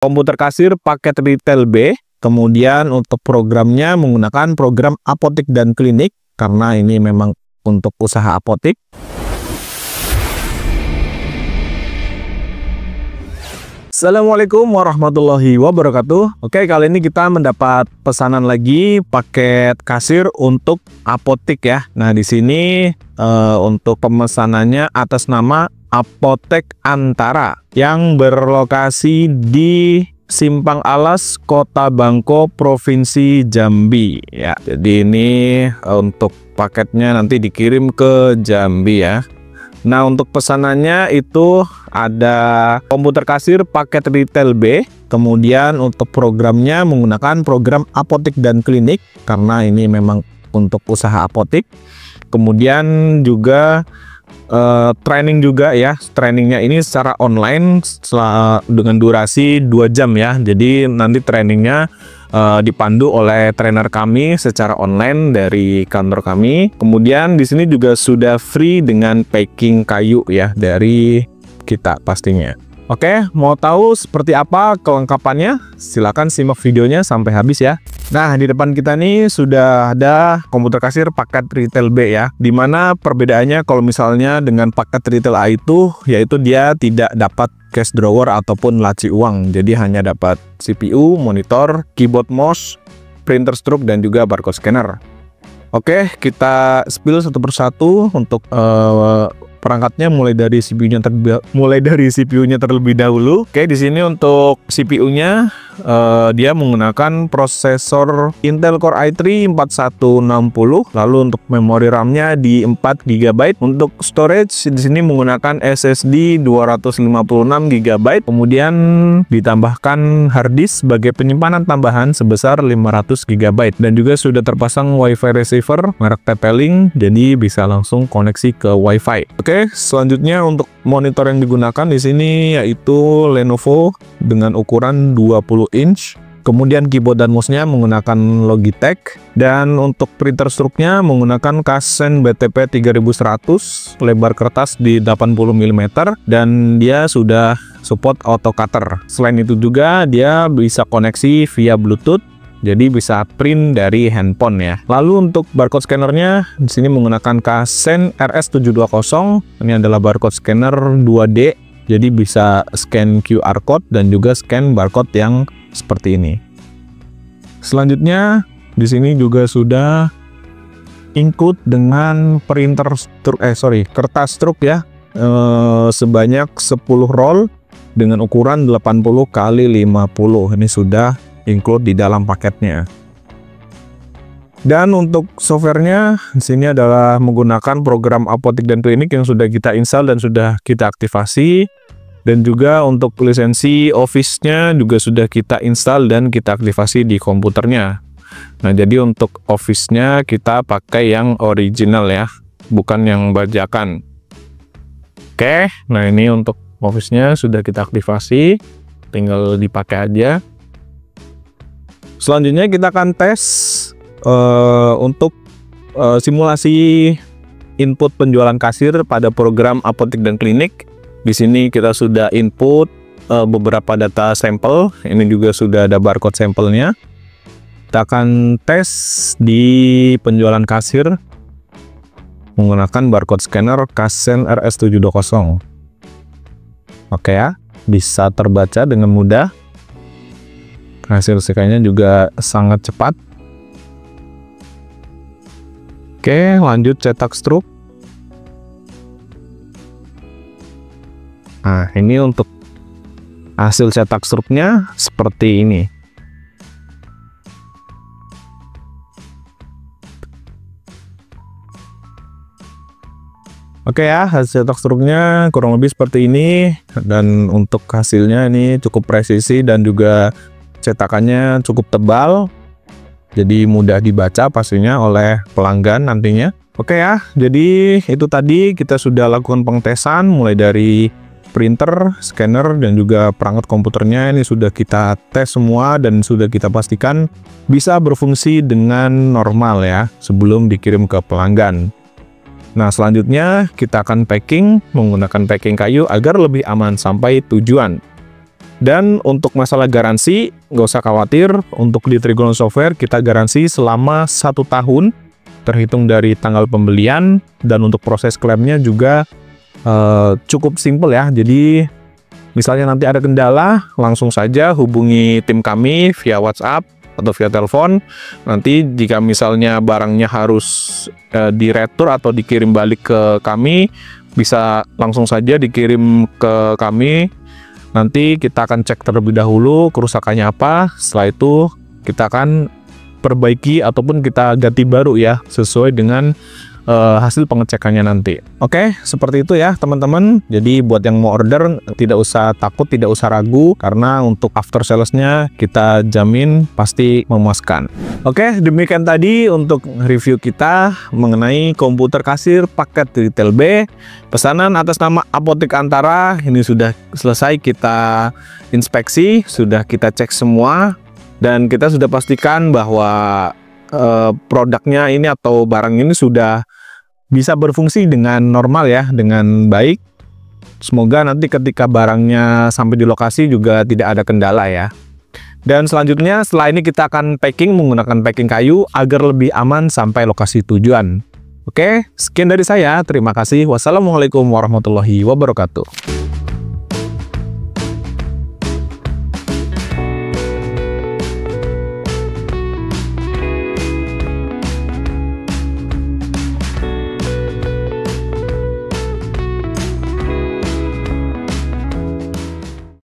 komputer kasir paket retail B. Kemudian untuk programnya menggunakan program apotik dan klinik, karena ini memang untuk usaha apotik. Assalamualaikum warahmatullahi wabarakatuh. Oke, kali ini kita mendapat pesanan lagi paket kasir untuk apotik ya. Nah, di sini untuk pemesanannya atas nama Apotek Antara yang berlokasi di Simpang Alas, Kota Bangko, Provinsi Jambi ya. Jadi ini untuk paketnya nanti dikirim ke Jambi ya. Nah, untuk pesanannya itu ada komputer kasir paket retail B. Kemudian untuk programnya menggunakan program apotik dan klinik, karena ini memang untuk usaha apotik. Kemudian juga training juga ya. Trainingnya ini secara online dengan durasi 2 jam ya. Jadi nanti trainingnya dipandu oleh trainer kami secara online dari kantor kami. Kemudian di sini juga sudah free dengan packing kayu ya dari kita pastinya. Oke, mau tahu seperti apa kelengkapannya? Silakan simak videonya sampai habis ya. Nah, di depan kita nih sudah ada komputer kasir paket retail B ya. Dimana perbedaannya kalau misalnya dengan paket retail A itu, yaitu dia tidak dapat cash drawer ataupun laci uang. Jadi hanya dapat CPU, monitor, keyboard mouse, printer stroke, dan juga barcode scanner. Oke, kita spill satu persatu untuk perangkatnya mulai dari CPU-nya terlebih dahulu. Oke, di sini untuk CPU-nya dia menggunakan prosesor Intel Core i3 4160. Lalu untuk memori RAM-nya di 4 GB. Untuk storage di sini menggunakan SSD 256 GB. Kemudian ditambahkan hard disk sebagai penyimpanan tambahan sebesar 500 GB. Dan juga sudah terpasang WiFi receiver merek TP-Link, jadi bisa langsung koneksi ke WiFi. Oke, selanjutnya untuk monitor yang digunakan di sini yaitu Lenovo dengan ukuran 20 inch. Kemudian keyboard dan mouse-nya menggunakan Logitech, dan untuk printer stroke-nya menggunakan Kasen BTP 3100, lebar kertas di 80 mm, dan dia sudah support auto cutter. Selain itu juga dia bisa koneksi via Bluetooth, jadi bisa print dari handphone ya. Lalu untuk barcode scannernya di sini menggunakan Kasen RS720. Ini adalah barcode scanner 2D, jadi bisa scan QR code dan juga scan barcode yang seperti ini. Selanjutnya di sini juga sudah include dengan kertas stroke ya, sebanyak 10 roll dengan ukuran 80 x 50. Ini sudah include di dalam paketnya. Dan untuk softwarenya di sini adalah menggunakan program apotik dan klinik yang sudah kita install dan sudah kita aktifasi. Dan juga untuk lisensi Office-nya juga sudah kita install dan kita aktifasi di komputernya. Nah, jadi untuk Office-nya kita pakai yang original ya, bukan yang bajakan. Oke, nah ini untuk Office-nya sudah kita aktifasi, tinggal dipakai aja. Selanjutnya kita akan tes untuk simulasi input penjualan kasir pada program apotik dan klinik. Di sini kita sudah input beberapa data sampel. Ini juga sudah ada barcode sampelnya. Kita akan tes di penjualan kasir menggunakan barcode scanner Kasen RS720. Oke ya, bisa terbaca dengan mudah. Hasil scan-nya juga sangat cepat. Oke, lanjut cetak struk. Nah, ini untuk hasil cetak struknya seperti ini. Oke ya, hasil cetak struknya kurang lebih seperti ini. Dan untuk hasilnya ini cukup presisi dan juga cetakannya cukup tebal. Jadi mudah dibaca pastinya oleh pelanggan nantinya. Oke ya, jadi itu tadi kita sudah lakukan pengetesan mulai dari printer, scanner, dan juga perangkat komputernya. Ini sudah kita tes semua dan sudah kita pastikan bisa berfungsi dengan normal ya sebelum dikirim ke pelanggan. Nah, selanjutnya kita akan packing menggunakan packing kayu agar lebih aman sampai tujuan. Dan untuk masalah garansi, nggak usah khawatir. Untuk di Trigona Software kita garansi selama 1 tahun terhitung dari tanggal pembelian, dan untuk proses klaimnya juga cukup simple ya. Jadi misalnya nanti ada kendala, langsung saja hubungi tim kami via WhatsApp atau via telepon. Nanti jika misalnya barangnya harus diretur atau dikirim balik ke kami, bisa langsung saja dikirim ke kami. Nanti kita akan cek terlebih dahulu kerusakannya apa. Setelah itu kita akan perbaiki ataupun kita ganti baru ya, sesuai dengan hasil pengecekannya nanti. Oke, seperti itu ya teman-teman. Jadi buat yang mau order tidak usah takut, tidak usah ragu, karena untuk after salesnya kita jamin pasti memuaskan. Oke, demikian tadi untuk review kita mengenai komputer kasir paket retail B, pesanan atas nama Apotik Antara. Ini sudah selesai kita inspeksi, sudah kita cek semua, dan kita sudah pastikan bahwa produknya ini atau barang ini sudah bisa berfungsi dengan normal ya, dengan baik. Semoga nanti ketika barangnya sampai di lokasi juga tidak ada kendala ya. Dan selanjutnya setelah ini kita akan packing menggunakan packing kayu agar lebih aman sampai lokasi tujuan. Oke, sekian dari saya. Terima kasih. Wassalamualaikum warahmatullahi wabarakatuh.